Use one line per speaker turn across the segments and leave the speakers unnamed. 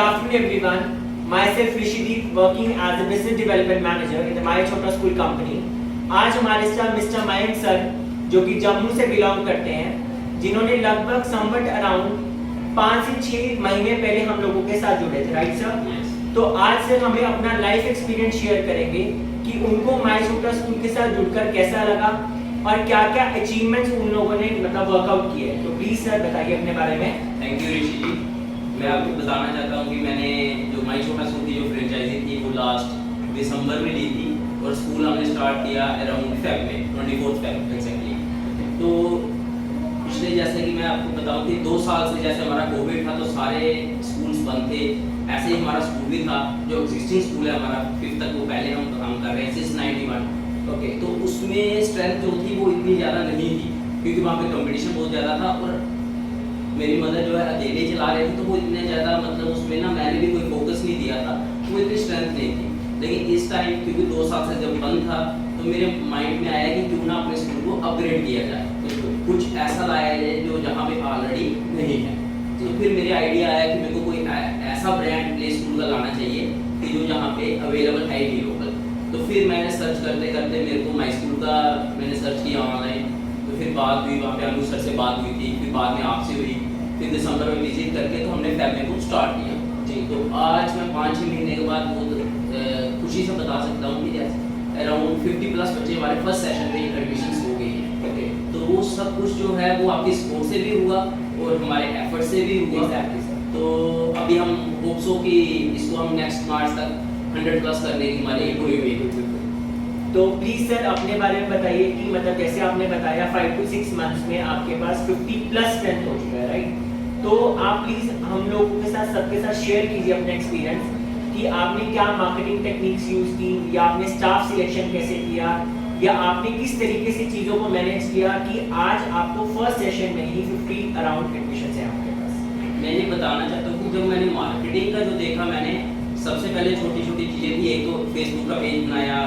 afternoon everyone. Myself Rishideep working as a business development manager in the My Chota School company. आज हमारे साथ mister Mayank sir जो कि जम्मू से बिलोंग करते हैं, जिन्होंने लगभग समवट अराउंड 5 से 6 महीने पहले हम लोगों के साथ जुड़े थे, राइट सर? तो आज सर हमें अपना लाइफ एक्सपीरियंस शेयर करेंगे कि उनको माय छोटा स्कूल के साथ जुड़कर कैसा लगा और क्या क्या अचीवमेंट्स उन लोगों ने मतलब वर्कआउट किए। तो प्लीज सर बताइए अपने बारे में।
थैंक यू ऋषि जी। मैं आपको बताना चाहता हूँ कि मैंने जो माय छोटा स्कूल की जो फ्रेंचाइजी थी वो लास्ट दिसंबर में ली थी और स्कूल हमने स्टार्ट किया अराउंड फेब में 24 फेब एक्जैक्टली। तो पिछले जैसे कि मैं आपको बताऊँ कि 2 साल से जैसे हमारा कोविड था तो सारे स्कूल्स बंद थे, ऐसे ही हमारा स्कूल भी था जो एग्जिस्टिंग स्कूल है हमारा 5th तक, वो पहले हम काम कर रहे हैं सिंस 91। ओके, तो उसमें स्ट्रेंथ जो थी वो इतनी ज़्यादा नहीं थी क्योंकि वहाँ पे कंपटीशन बहुत ज़्यादा था और मेरी मदर जो है अकेले चला रही थी, तो वो इतने ज़्यादा मतलब उसमें ना मैंने भी कोई फोकस नहीं दिया था, वो इतनी स्ट्रेंथ नहीं थी। लेकिन इस टाइम क्योंकि 2 साल से जब बंद था तो मेरे माइंड में आया कि क्यों ना अपने स्कूल को अपग्रेड किया जाए, तो कुछ ऐसा लाया जाए जो जहाँ पे ऑलरेडी नहीं है। तो फिर मेरे आइडिया आया कि मेरे को कोई ऐसा ब्रांड प्ले स्कूल का लाना चाहिए कि जो यहाँ पे अवेलेबल है ही लोकल। तो फिर मैंने सर्च करते करते मेरे को माई स्कूल का मैंने सर्च किया ऑनलाइन, तो फिर बात हुई, वहाँ पे अनु सर से बात हुई थी, फिर बाद में आपसे हुई, फिर दिसंबर में विजिट करके तो हमने फेब में को स्टार्ट किया जी। तो आज मैं 5-6 महीने के बाद बहुत खुशी से बता सकता हूँ कि अराउंड 50+ बच्चे हमारे फर्स्ट सेशन में एडमिशन हो गई है। ओके, तो वो सब कुछ जो है वो आपकी सपोर्ट से भी हुआ और हमारे एफर्ट से भी हुआ। तो अभी हम होप्स हो कि इसको हम नेक्स्ट मार्च तक 100+ करने की हमारी पूरी उम्मीद है।
तो प्लीज सर अपने बारे में बताइए कि मतलब जैसे आपने बताया 5 to 6 मंथ्स में आपके पास 50+ स्ट्रेंथ हो चुका है, राइट? तो आप प्लीज हम लोगों के साथ सबके साथ शेयर कीजिए अपने एक्सपीरियंस कि आपने क्या मार्केटिंग टेक्निक्स यूज की या आपने स्टाफ सिलेक्शन कैसे किया या आपने किस तरीके से चीज़ों को मैनेज किया कि आज आपको फर्स्ट सेशन में ही 50 अराउंड एडमिशन है आपके पास।
मैं ये बताना चाहता हूँ कि जब मैंने मार्केटिंग का जो देखा, मैंने सबसे पहले छोटी छोटी चीज़ें थी। एक तो फेसबुक का पेज बनाया,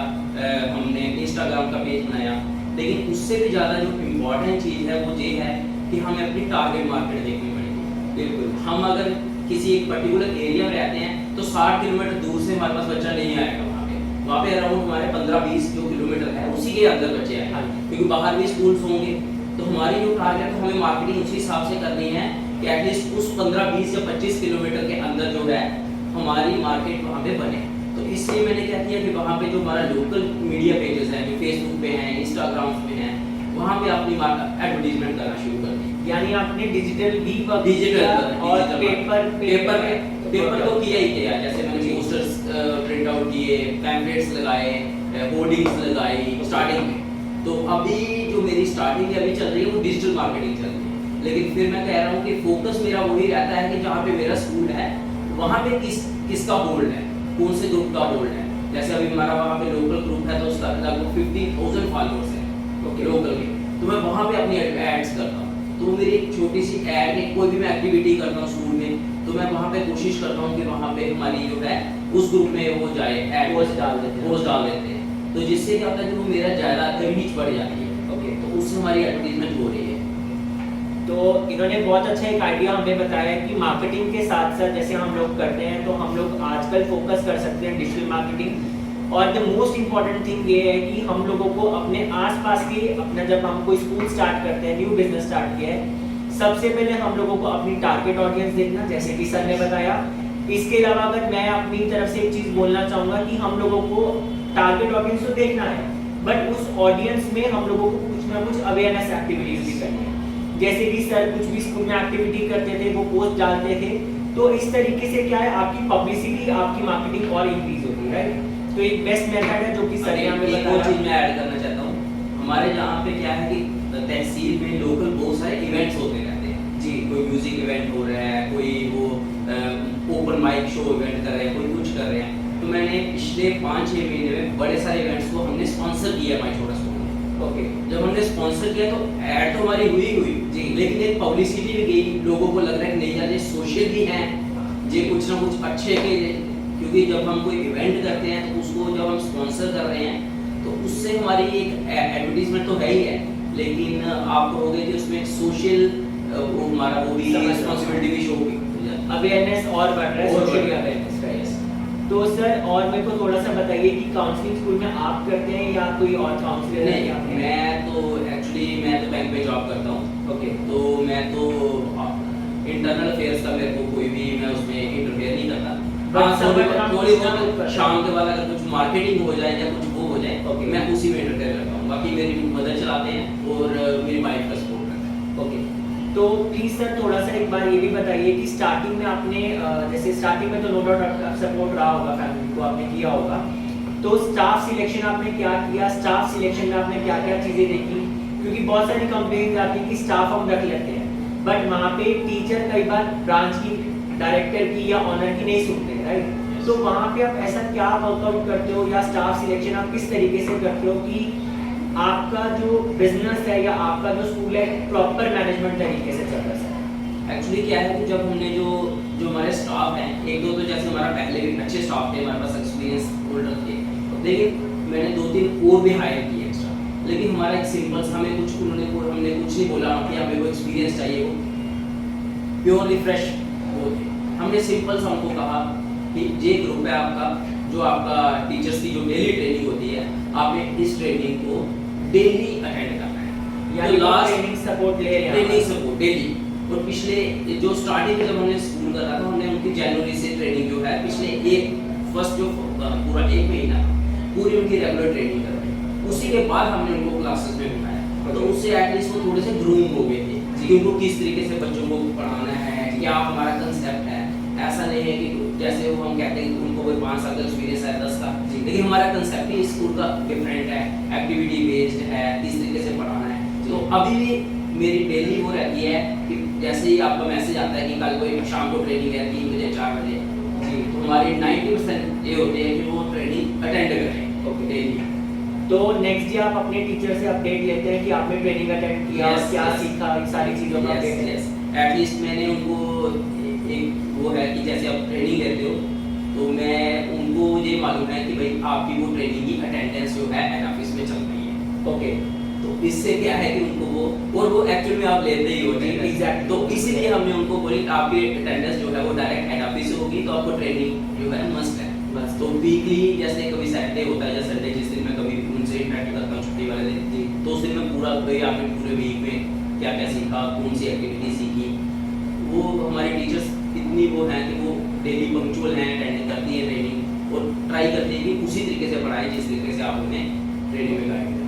हमने इंस्टाग्राम का पेज बनाया, लेकिन उससे भी ज़्यादा जो इम्पोर्टेंट चीज़ है वो ये है कि हमें अपनी टारगेट मार्केट देखनी पड़ेगी। बिल्कुल, हम अगर किसी एक पर्टिकुलर एरिया में रहते हैं तो 60 किलोमीटर दूर से हमारे पास बच्चा नहीं आएगा। वहाँ पे अराउंड हमारे 15-20 जो किलोमीटर है उसी के अंदर बच्चे आए, क्योंकि बाहर भी स्कूल्स होंगे। तो हमारी जो टारगेट है हमें मार्केटिंग उसी हिसाब से करनी है कि एटलीस्ट उस 15-20 या 25 किलोमीटर के अंदर जो है हमारी मार्केट वहाँ पे बने। तो इसलिए मैंने क्या किया कि वहाँ पे जो हमारा लोकल मीडिया पेजेस हैं, जो फेसबुक पे हैं, इंस्टाग्राम पे हैं, वहाँ पे अपनी एडवर्टीजमेंट करना शुरू कर दी।
यानी आपने डिजिटल भी
डिजिटल
और पेपर
तो किया ही किया। जैसे मैंने पोस्टर्स प्रिंट आउट किए, पैम्पलेट्स लगाए, होर्डिंग्स लगाई स्टार्टिंग में। तो अभी जो मेरी स्टार्टिंग अभी चल रही है वो डिजिटल मार्केटिंग चल रही है, लेकिन फिर मैं कह रहा हूँ कि फोकस मेरा वही रहता है कि जहाँ पे मेरा स्कूल है वहाँ पे किसका होल्ड है, कौन से ग्रुप का होल्ड है। जैसे अभी हमारा वहाँ पे लोकल ग्रुप है तो उसका लगभग 50,000 फॉलोअर्स है लोकल में, तो मैं वहाँ पे अपनी एड्स करता हूँ। तो मेरी एक छोटी सी ऐड, कोई भी मैं एक्टिविटी करता हूँ स्कूल में, तो मैं वहाँ पे कोशिश करता हूँ कि वहाँ पे हमारी जो है उस ग्रुप में वो जाए, पोस्ट डाल देते हैं। तो जिससे क्या होता है कि वो मेरा ज़्यादा रीच बढ़ जाती है। ओके, तो उससे हमारी एडवर्टीजमेंट हो रही है।
तो इन्होंने बहुत अच्छा एक आइडिया हमें बताया कि मार्केटिंग के साथ साथ जैसे हम लोग करते हैं तो हम लोग आजकल फोकस कर सकते हैं डिजिटल मार्केटिंग। और द मोस्ट इम्पॉर्टेंट थिंग ये है कि हम लोगों को अपने आसपास के अपना जब हम कोई स्कूल स्टार्ट करते हैं, न्यू बिजनेस स्टार्ट किया है, सबसे पहले हम लोगों को अपनी टारगेट ऑडियंस देखना, जैसे कि सर ने बताया। इसके अलावा अगर मैं अपनी तरफ से एक चीज़ बोलना चाहूँगा कि हम लोगों को टारगेट ऑडियंस तो देखना है, बट उस ऑडियंस में हम लोगों को कुछ ना कुछ अवेयरनेस एक्टिविटीज भी करनी है। जैसे कि सर कुछ भी स्कूल में एक्टिविटी करते थे, वो पोस्ट डालते थे, तो इस तरीके से क्या है आपकी पब्लिसिटी, आपकी मार्केटिंग और इंक्रीज होती है, राइट? तो एक बेस्ट मेथड है जो कि सर ने हमें बताया।
वो चीज़ मैं ऐड करना चाहता हूँ। हमारे यहाँ पे क्या है कि तहसील में लोकल बहुत सारे इवेंट्स होते रहते हैं जी। कोई म्यूजिक इवेंट हो रहा है, कोई वो ओपन माइक शो इवेंट कर रहे हैं, कोई कुछ कर रहे हैं। तो मैंने पिछले 5-6 महीने में बड़े सारे इवेंट्स को हमने स्पॉन्सर किया माय छोटा स्कूल में। ओके, जब हमने स्पॉन्सर किया तो ऐड तो हमारी हुई जी, लेकिन एक पब्लिसिटी भी गई। लोगों को लग रहा है कि नहीं यार ये सोशल भी हैं, ये कुछ ना कुछ अच्छे के, क्योंकि जब हम कोई इवेंट करते हैं तो उसको जब हम स्पॉन्सर कर रहे हैं तो उससे हमारी एक एडवर्टीजमेंट तो है ही है, लेकिन आप कहोगे कि उसमें एक सोशल हमारा वो भी रिस्पॉन्सिबिलिटी भी शो
अवेयरनेस और बढ़ रहा है,
और
सोशल
बढ़ रहा है।
Awareness, right. तो सर और मेरे को थोड़ा सा बताइए कि काउंसलिंग स्कूल में आप करते हैं या कोई और काउंसलर है यहाँ
नहीं,
पे?
मैं तो एक्चुअली मैं तो बैंक पे जॉब करता हूँ।
ओके,
तो मैं तो इंटरनल अफेयर्स का मेरे को कोई भी मैं उसमें इंटरफेयर नहीं करता।
But
हाँ, थोड़ी
somewhat आप
थोड़ी
उसका help
बहुत
करते
शाम
हैं।
के बाद अगर कुछ मार्केटिंग हो जाए या कुछ वो हो जाए,
Okay.
मैं उसी में इंटरफेयर करता हूँ। बाकी मेरी मदर चलाते हैं और मेरी वाइफ का सपोर्ट करता है।
ओके। तो प्लीज सर थोड़ा सा एक बार ये भी बताइए कि स्टार्टिंग में आपने जैसे स्टार्टिंग में तो नो डाउट सपोर्ट रहा होगा, फैमिली को आपने किया होगा, तो स्टाफ सिलेक्शन आपने क्या किया, स्टाफ सिलेक्शन में आपने क्या क्या चीज़ें देखी? क्योंकि बहुत सारी कंप्लेंट आती है कि स्टाफ हम रख लेते हैं बट वहाँ पे टीचर कई बार ब्रांच की, डायरेक्टर की या ऑनर की नहीं सुनते, राइट? तो वहाँ पे आप ऐसा क्या वर्कआउट करते हो या स्टाफ सिलेक्शन आप किस तरीके से करते हो कि आपका जो बिजनेस है या आपका जो स्कूल है प्रॉपर मैनेजमेंट तरीके से चल रहा है?
एक्चुअली क्या है कि जब हमने जो जो हमारे स्टाफ हैं, एक दो तो जैसे हमारा पहले भी अच्छे स्टाफ थे, हमारे पास एक्सपीरियंस होल्डर थे, लेकिन मैंने 2-3 और भी हायर किए एक्स्ट्रा। लेकिन हमारा एक सिंपल सा हमने कुछ नहीं बोला कि हमें वो एक्सपीरियंस चाहिए, वो प्योरली फ्रेश वो थे। हमने सिंपल सा उनको कहा कि ये ग्रुप है आपका, जो आपका टीचर्स की जो डेली ट्रेनिंग होती है, आपने इस ट्रेनिंग को डेली अटेंड करना है।
यानी
जो लास्ट
ट्रेनिंग सपोर्ट ले रहे हैं
ट्रेनिंग
आप?
Support daily. और पिछले जो स्टार्टिंग में जब हमने स्कूल कर रहा था, हमने उनकी जनवरी से ट्रेनिंग जो है पिछले फर्स्ट जो पूरा 1 महीना पूरी उनकी रेगुलर ट्रेनिंग कर रहे हैं। उसी के बाद हमने उनको क्लासेस में बिठाया, तो उससे एटलीस्ट वो थोड़े से ग्रूम हो गए थे कि उनको किस तरीके से बच्चों को पढ़ाना है, क्या हमारा कंसेप्ट है। ऐसा नहीं है कि जैसे वो हम कहते हैं कि उनको कोई 5 साल का एक्सपीरियंस है, 10 का, लेकिन हमारा कंसेप्ट ही स्कूल का डिफरेंट है, एक्टिविटी बेस्ड है, इस तरीके से पढ़ाना है। तो अभी भी मेरी डेली वो रहती है कि जैसे ही आपका मैसेज आता है कि कल कोई शाम को ट्रेनिंग है 3 बजे 4 बजे जी, तो हमारी 90% ये होती है कि वो ट्रेनिंग अटेंड करें। Okay, daily.
तो नेक्स्ट डे आप अपने टीचर से अपडेट लेते हैं कि आपने ट्रेनिंग अटेंड किया,
Yes,
क्या
yes.
सीखा, इन सारी चीज़ों का अपडेट है?
एटलीस्ट मैंने उनको एक वो है कि जैसे आप ट्रेनिंग लेते हो, तो मैं उनको ये मालूम है कि भाई आपकी वो ट्रेनिंग की अटेंडेंस जो है हेड ऑफिस में चल रही है।
ओके,
तो इससे क्या है कि उनको वो एक्चुअल में आप लेते ही हो
Exactly.
तो इसीलिए हमने उनको बोली आपकी अटेंडेंस जो है वो डायरेक्ट हेड ऑफिस से होगी, तो आपको ट्रेनिंग जो है मस्ट है।
बस
तो वीकली जैसे कभी सैटरडे होता है या संडे, जिस दिन मैं कभी उनसे इंटरेक्ट करता हूँ छुट्टी वाले दिन जी, तो उस दिन मैं पूरा भाई आपने पूरे वीक में क्या क्या सीखा, कौन सी एक्टिविटी सीखी। वो हमारे टीचर्स इतनी वो हैं कि वो डेली पंक्चुअल हैं, अटेंड करती है ट्रेनिंग और ट्राई करती है कि उसी तरीके से पढ़ाएं जिस तरीके से आप उन्हें ट्रेनिंग में गाइड करते हैं।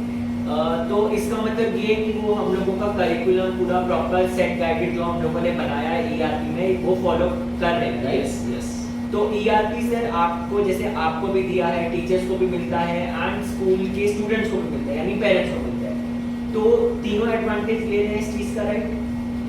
तो इसका मतलब ये है कि वो हम लोगों का करिकुलम पूरा प्रॉपर सेट गाइडेड जो हम लोगों ने बनाया है ईआरपी में वो फॉलो कर रहे हैं, राइट?
Yes yes.
तो ईआरपी सर आपको जैसे आपको भी दिया है, टीचर्स को भी मिलता है एंड स्कूल के स्टूडेंट्स को भी मिलता है, यानी पेरेंट्स को मिलता है, तो तीनों एडवांटेज ले रहे हैं इस चीज़ का, राइट?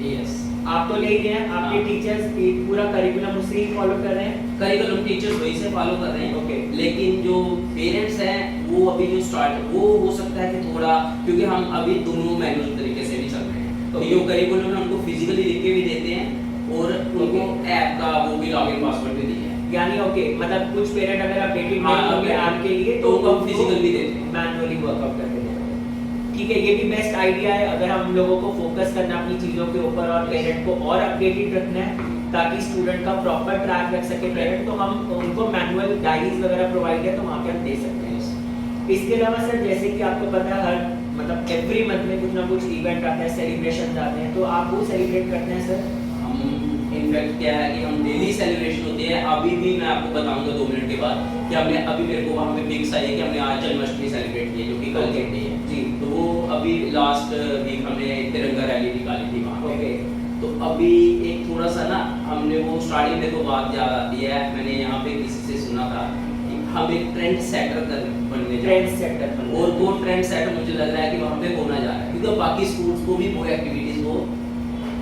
यस,
आप तो ले ही रहे हैं, आपके
हाँ।
टीचर्स पूरा करिकुलम उससे ही फॉलो कर रहे हैं?
करिकुलम टीचर्स वही से फॉलो कर रहे हैं।
ओके।
लेकिन जो पेरेंट्स हैं वो अभी जो स्टार्ट वो हो सकता है कि थोड़ा, क्योंकि हम अभी दोनों मैनुअल तरीके से भी चल रहे हैं, तो
ओके।
जो करिकुलम है उनको फिजिकली लिख के भी देते हैं और उनको ऐप का वो भी लॉगिन पासवर्ड भी दिया है।
यानी ओके, मतलब कुछ पेरेंट अगर अपडेटेड
हाँ,
नहीं होंगे
updated
ऐप के लिए
तो उनको physical भी देते हैं।
मैनुअली वर्कआउट करके देते हैं। ठीक है, ये भी बेस्ट आइडिया है अगर हम लोगों को फोकस करना अपनी चीज़ों के ऊपर और पेरेंट को और अपडेटेड रखना है ताकि स्टूडेंट का प्रॉपर ट्रैक रख सके पेरेंट, तो हम उनको मैनुअल डायरीज वगैरह प्रोवाइड है तो वहाँ पे हम दे सकते हैं। इसके अलावा सर जैसे कि आपको पता है हर मतलब एवरी मंथ में कुछ ना कुछ इवेंट आता है, सेलिब्रेशन आते हैं, तो आप वो सेलिब्रेट करते हैं सर?
हम इनफैक्ट क्या है कि हम डेली सेलिब्रेशन होती है। अभी भी मैं आपको बताऊंगा 2 मिनट के बाद कि हमने अभी मेरे को वहाँ पे पिक्स आई है कि हमने आज जन्माष्टमी सेलिब्रेट की है, जो कि कल की डे है
जी।
तो वो अभी लास्ट वीक हमने तिरंगा रैली निकाली थी वहाँ पे।
ओके।
तो अभी एक थोड़ा सा ना हमने वो स्टार्टिंग में तो बात याद आती है, मैंने यहाँ पे किसी से सुना था कि हम एक ट्रेंड सेटर बनने जा रहे
ट्रेंड
हैं।
सेटर
और वो ट्रेंड सेटर मुझे लग रहा है कि वहाँ पे होना जा रहा है, क्योंकि बाकी स्कूल्स को भी वो एक्टिविटीज वो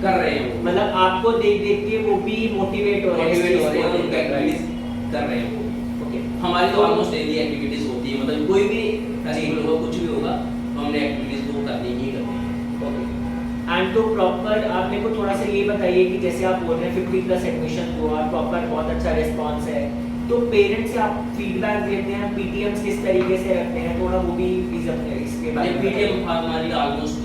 कर रहे हैं, वो
मतलब आपको देख देख के वो भी मोटिवेट हो रहे हैं,
मोटिवेट हो रहे हैं और
इस
उनका
चीज़ को
एक्टिविटीज कर रहे हैं वो।
ओके।
हमारी तो ऑलमोस्ट डेली एक्टिविटीज होती है, मतलब कोई भी फेस्टिवल होगा कुछ भी होगा तो हमने एक्टिविटीज को करनी ही करनी है।
ओके। एंड तो प्रॉपर आप मेरे को थोड़ा सा ये बताइए कि जैसे आप बोल रहे हैं 50+ एडमिशन हुआ, प्रॉपर बहुत अच्छा रिस्पांस है, तो पेरेंट्स से आप फीडबैक देते हैं, पीटीएम्स किस तरीके से रखते हैं, थोड़ा वो भी प्लीज अपने इसके बारे में
पीटीएम हमारी ऑलमोस्ट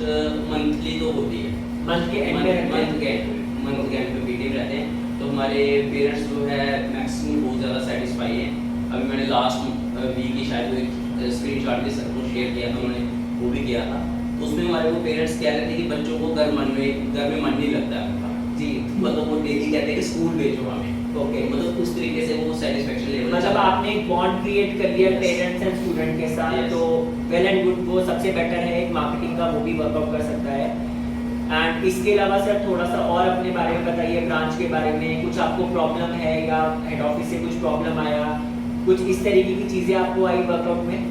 मंथली तो होती है,
मंथ के एंड में
मंथ के एंड पे पीटीएम रहते हैं। तो हमारी हमारे पेरेंट्स जो है मैक्सिमम बहुत ज़्यादा सेटिस्फाई हैं। अभी मैंने लास्ट वीक ही शायद एक स्क्रीनशॉट भी सर को शेयर किया था, उन्होंने वो भी किया था। तो उसमें हमारे वो पेरेंट्स कह रहे थे कि बच्चों को घर में मन नहीं लगता है उनका।
जी,
मतलब वो डेली कहते हैं कि स्कूल भेजो हमें।
ओके,
मतलब उस तरीके से वो सेटिस्फेक्शन लेवल
मतलब आपने एक बॉन्ड क्रिएट कर लिया
Yes.
पेरेंट्स एंड स्टूडेंट के साथ,
Yes.
तो वेल एंड गुड, वो सबसे बेटर है। एक मार्केटिंग का वो भी वर्कआउट कर सकता है। एंड इसके अलावा सर थोड़ा सा और अपने बारे में बताइए, ब्रांच के बारे में। कुछ आपको प्रॉब्लम है या हेड ऑफिस से कुछ प्रॉब्लम आया, कुछ इस तरीके की चीज़ें आपको आई वर्कआउट में?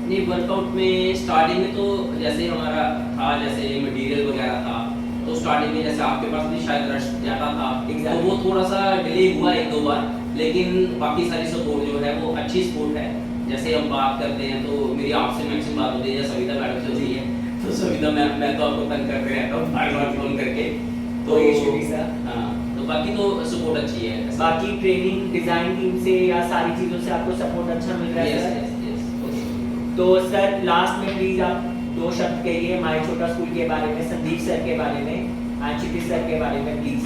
नहीं, वर्कआउट में स्टार्टिंग में तो जैसे हमारा था, जैसे मटेरियल वगैरह था, तो स्टार्टिंग में जैसे आपके पास भी शायद रश ज़्यादा था, तो वो थोड़ा सा डिले हुआ एक दो बार, लेकिन बाकी सारी सपोर्ट जो है वो अच्छी सपोर्ट है। जैसे हम बात करते हैं तो मेरी आपसे मैक्सिमम बात होती है, या सविता मैडम से होती है, तो सविता मैं तो आपको तंग करते रहता हूँ बार बार फोन करके, तो
कोई इशू नहीं सर।
हाँ, तो बाकी तो सपोर्ट अच्छी है।
बाकी ट्रेनिंग डिजाइन टीम से या सारी चीज़ों से आपको सपोर्ट अच्छा मिल रहा है
यस
सर?
Yes yes.
तो सर लास्ट में प्लीज आप दो शब्द कहिए माय छोटा स्कूल के बारे में, संदीप सर के बारे में एंड क्षितिज सर के बारे में प्लीज।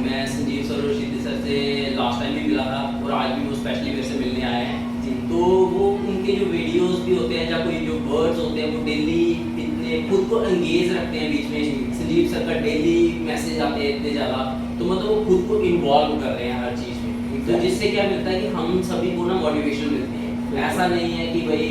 मैं संजीव सर और क्षितिज सर से लास्ट टाइम भी मिला था, और आज भी वो स्पेशली मेरे से मिलने आए हैं
जी।
तो वो उनके जो वीडियोस भी होते हैं या कोई जो वर्ड्स होते हैं वो डेली इतने खुद को एंगेज रखते हैं बीच में। संजीव सर का डेली मैसेज आते हैं इतने ज़्यादा, तो मतलब वो खुद को इन्वॉल्व कर रहे हैं हर चीज़ में, तो जिससे क्या मिलता है कि हम सभी को ना मोटिवेशन मिलती है। ऐसा नहीं है कि भाई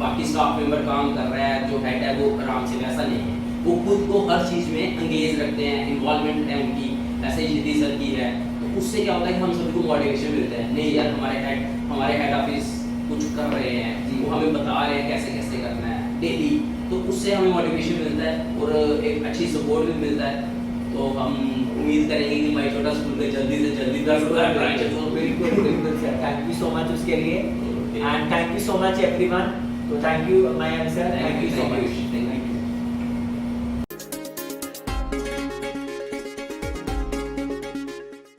बाकी स्टाफ मेंबर काम कर रहा है, जो हेड है वो आराम से, वैसा नहीं है। वो खुद को हर चीज़ में एंगेज रखते हैं, इन्वॉल्वमेंट है उनकी, ऐसे ही क्षितिज सर की है। तो उससे क्या होता है कि हम सभी को मोटिवेशन मिलता है, नहीं यार हमारे हेड ऑफिस कुछ कर रहे हैं, वो हमें बता रहे हैं कैसे कैसे करना है डेली, तो उससे हमें मोटिवेशन मिलता है और एक अच्छी सपोर्ट भी मिलता है। तो हम उम्मीद करेंगे कि माय छोटा स्कूल में जल्दी से जल्दी 10,000 ब्रांचेस हो।
बिल्कुल बिल्कुल sir, thank you so much उसके लिए and thank you so much everyone. तो thank you my sir, thank you so much.
Thank you.